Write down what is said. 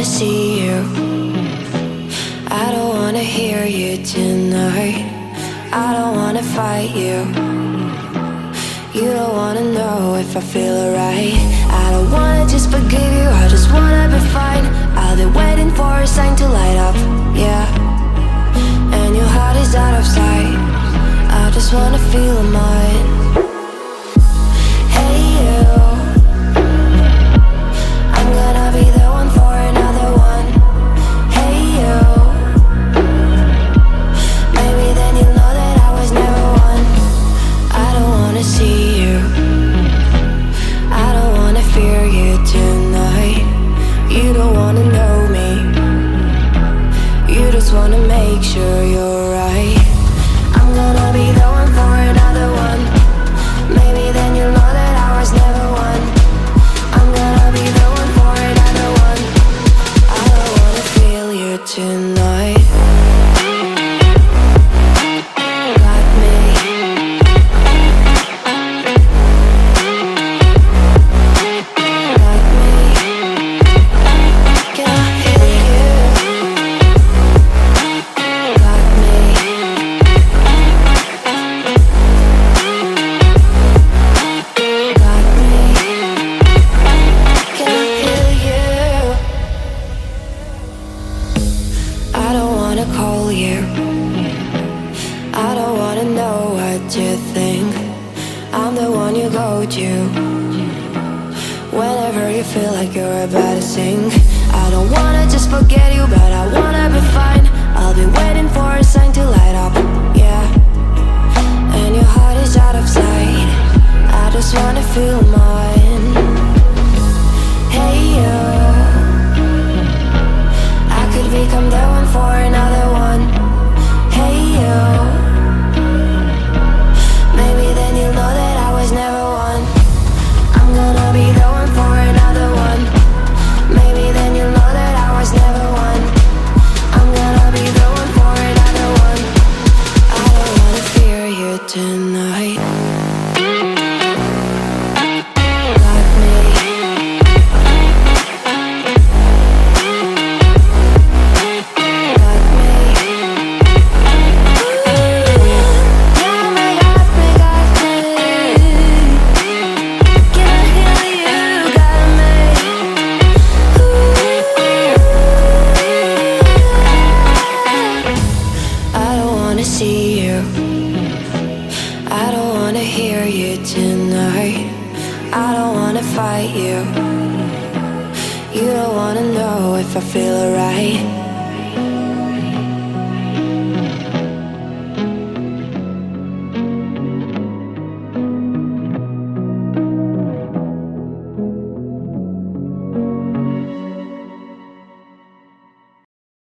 wanna see you. I don't wanna hear you tonight. I don't wanna fight you. You don't wanna know if I feel alright. I don't wanna just forgive you, I just wanna be fine. I'll be waiting for a sign to light up, yeah. And your heart is out of sight. I just wanna feel mine. Hey you, I'm gonna be the one for another one. Hey you, maybe then you'll know that I was never one. I don't wanna see you, I don't wanna fear you tonight. You don't wanna know me, you just wanna make sure you're right. I'm gonna be the one for another one. Maybe then you'll know that I was never one. I'm gonna be the one for another one. I don't wanna feel you tonight. Got me. Got me. Can I hear you? Got me. Got me. Can I hear you? I don't wanna call you. I don't wanna know what you think. I'm the one you go to whenever you feel like you're about to sink. I don't wanna just forget you, but I wanna be fine. I'll be waiting for a sign to light up, yeah. And your heart is out of sight. I just wanna feel mine. Hey you, I could become the one for another one. Hey you, maybe then you'll know that I was never one. I'm gonna be the one for another one. Maybe then you'll know that I was never one. I'm gonna be the one for another one. I don't wanna fear you tonight. Got me. Got me. Got me, got me, got me. Can I hear you? Got me. I don't wanna see you. I don't wanna hear you tonight. I don't wanna fight you. You don't wanna know if I feel alright.